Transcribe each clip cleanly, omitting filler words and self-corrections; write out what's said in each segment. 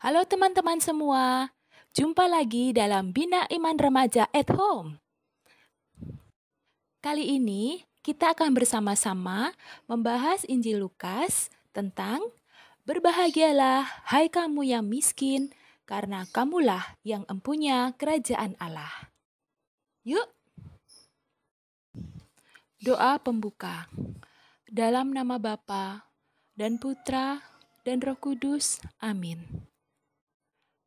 Halo teman-teman semua, jumpa lagi dalam Bina Iman Remaja at Home. Kali ini kita akan bersama-sama membahas Injil Lukas tentang berbahagialah hai kamu yang miskin, karena kamulah yang empunya kerajaan Allah. Yuk, doa pembuka. Dalam nama Bapa dan Putra dan Roh Kudus, amin.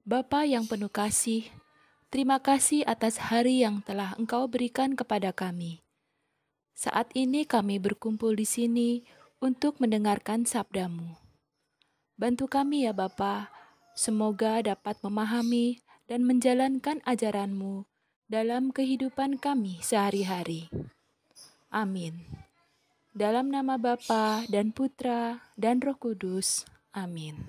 Bapa yang penuh kasih, terima kasih atas hari yang telah Engkau berikan kepada kami. Saat ini kami berkumpul di sini untuk mendengarkan sabda-Mu. Bantu kami ya Bapa, semoga dapat memahami dan menjalankan ajaran-Mu dalam kehidupan kami sehari-hari. Amin. Dalam nama Bapa dan Putra dan Roh Kudus. Amin.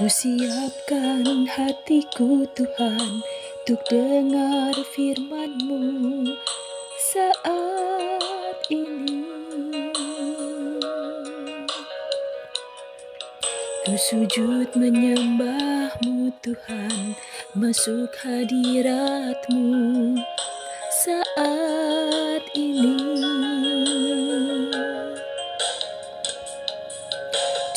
Ku siapkan hatiku Tuhan untuk dengar firman-Mu saat ini. Ku sujud menyembah-Mu Tuhan, masuk hadirat-Mu saat ini.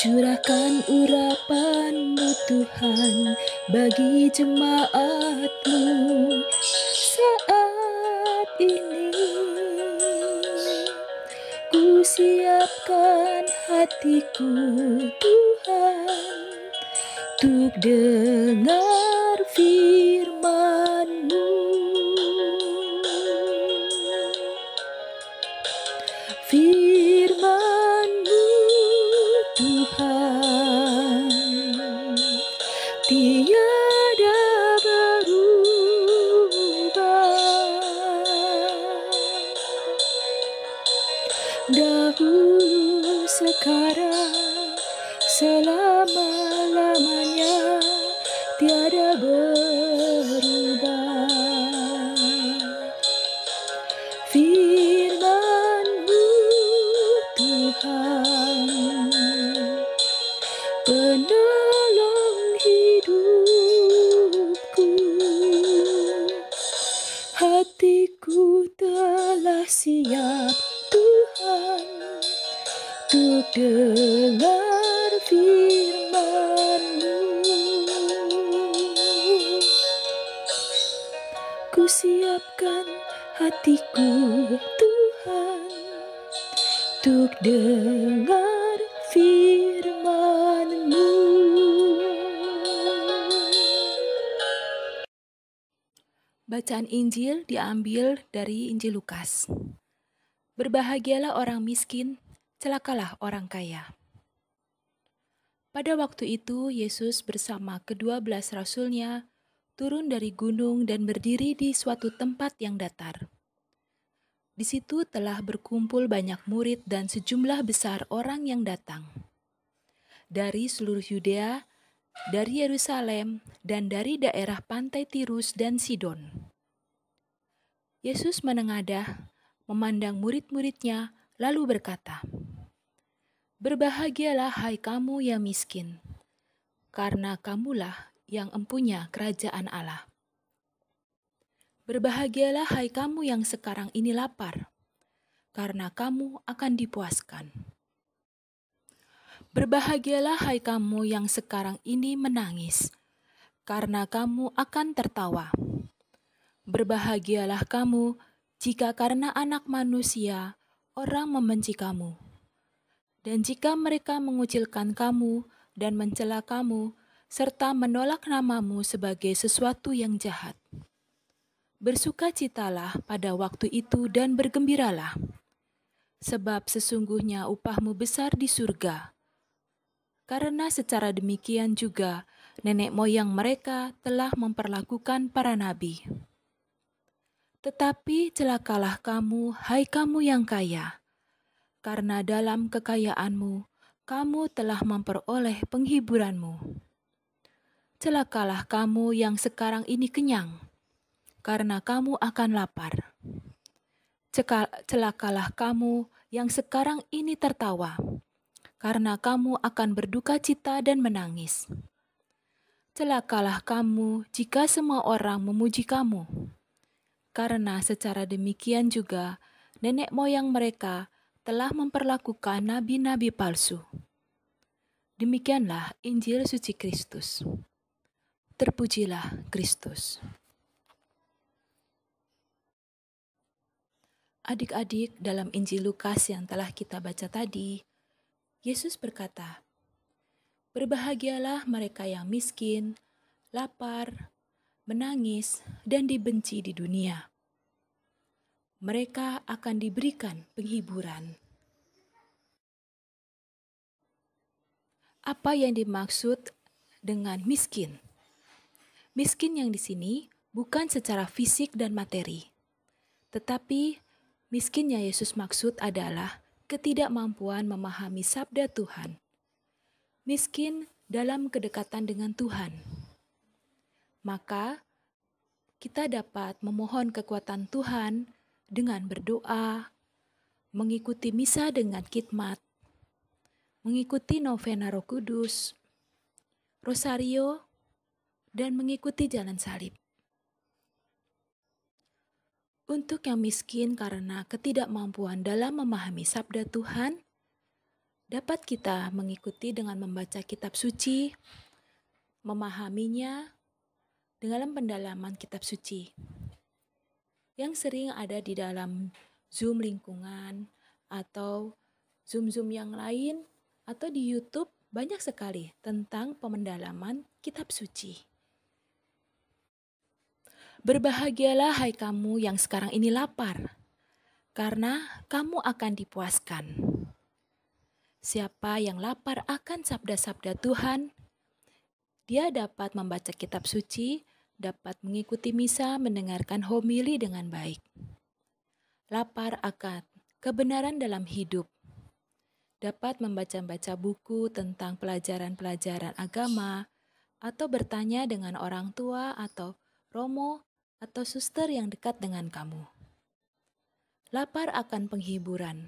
Curahkan urapan-Mu Tuhan bagi jemaat-Mu saat ini. Ku siapkan hatiku Tuhan untuk dengar firman-Mu. Firman-Mu Tuhan tiada berubah, dahulu sekarang selama-lamanya tiada berubah. Firman-Mu Tuhan penolong hidupku, hatiku telah siap Tuhan untuk dengar firman-Mu. Ku siapkan hatiku Tuhan untuk dengar firman-Mu. Bacaan Injil diambil dari Injil Lukas. Berbahagialah orang miskin, celakalah orang kaya. Pada waktu itu Yesus bersama ke-12 rasul-Nya turun dari gunung dan berdiri di suatu tempat yang datar. Di situ telah berkumpul banyak murid dan sejumlah besar orang yang datang dari seluruh Yudea, dari Yerusalem, dan dari daerah pantai Tirus dan Sidon. Yesus menengadah, memandang murid-murid-Nya, lalu berkata, "Berbahagialah hai kamu yang miskin, karena kamulah yang empunya kerajaan Allah. Berbahagialah hai kamu yang sekarang ini lapar, karena kamu akan dipuaskan. Berbahagialah hai kamu yang sekarang ini menangis, karena kamu akan tertawa. Berbahagialah kamu jika karena Anak Manusia orang membenci kamu, dan jika mereka mengucilkan kamu dan mencela kamu, serta menolak namamu sebagai sesuatu yang jahat. Bersukacitalah pada waktu itu dan bergembiralah, sebab sesungguhnya upahmu besar di surga. Karena secara demikian juga nenek moyang mereka telah memperlakukan para nabi. Tetapi celakalah kamu, hai kamu yang kaya, karena dalam kekayaanmu kamu telah memperoleh penghiburanmu. Celakalah kamu yang sekarang ini kenyang, karena kamu akan lapar. Celakalah kamu yang sekarang ini tertawa, karena kamu akan berduka cita dan menangis. Celakalah kamu jika semua orang memuji kamu, karena secara demikian juga nenek moyang mereka telah memperlakukan nabi-nabi palsu. Demikianlah Injil suci Kristus. Terpujilah Kristus. Adik-adik, dalam Injil Lukas yang telah kita baca tadi, Yesus berkata, "Berbahagialah mereka yang miskin, lapar, menangis, dan dibenci di dunia. Mereka akan diberikan penghiburan." Apa yang dimaksud dengan miskin? Miskin yang di sini bukan secara fisik dan materi, tetapi miskin yang Yesus maksud adalah ketidakmampuan memahami sabda Tuhan. Miskin dalam kedekatan dengan Tuhan. Maka kita dapat memohon kekuatan Tuhan dengan berdoa, mengikuti misa dengan khidmat, mengikuti novena Roh Kudus, rosario, dan mengikuti jalan salib. Untuk yang miskin karena ketidakmampuan dalam memahami sabda Tuhan, dapat kita mengikuti dengan membaca kitab suci, memahaminya dalam pendalaman kitab suci yang sering ada di dalam Zoom lingkungan atau Zoom yang lain atau di YouTube banyak sekali tentang pemendalaman kitab suci. Berbahagialah hai kamu yang sekarang ini lapar, karena kamu akan dipuaskan. Siapa yang lapar akan sabda-sabda Tuhan, dia dapat membaca kitab suci, dapat mengikuti misa, mendengarkan homili dengan baik. Lapar akan kebenaran dalam hidup, dapat membaca-baca buku tentang pelajaran-pelajaran agama, atau bertanya dengan orang tua atau romo atau suster yang dekat dengan kamu. Lapar akan penghiburan,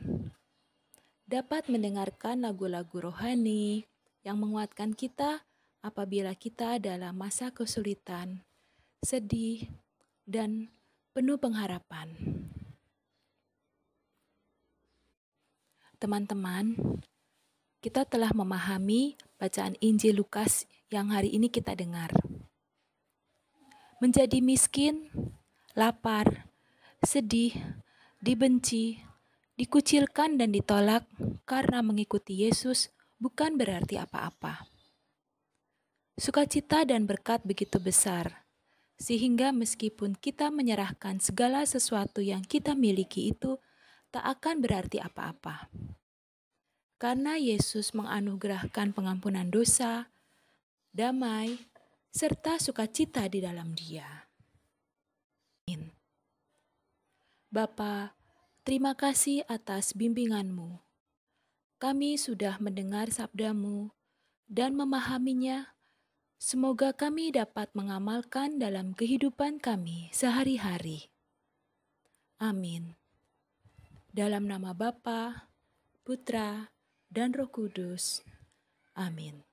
dapat mendengarkan lagu-lagu rohani yang menguatkan kita apabila kita dalam masa kesulitan, sedih, dan penuh pengharapan. Teman-teman, kita telah memahami bacaan Injil Lukas yang hari ini kita dengar. Menjadi miskin, lapar, sedih, dibenci, dikucilkan dan ditolak karena mengikuti Yesus bukan berarti apa-apa. Sukacita dan berkat begitu besar, sehingga meskipun kita menyerahkan segala sesuatu yang kita miliki itu tak akan berarti apa-apa. Karena Yesus menganugerahkan pengampunan dosa, damai, serta sukacita di dalam Dia. Amin. Bapa, terima kasih atas bimbingan-Mu. Kami sudah mendengar sabda-Mu dan memahaminya. Semoga kami dapat mengamalkan dalam kehidupan kami sehari-hari. Amin. Dalam nama Bapa, Putra, dan Roh Kudus. Amin.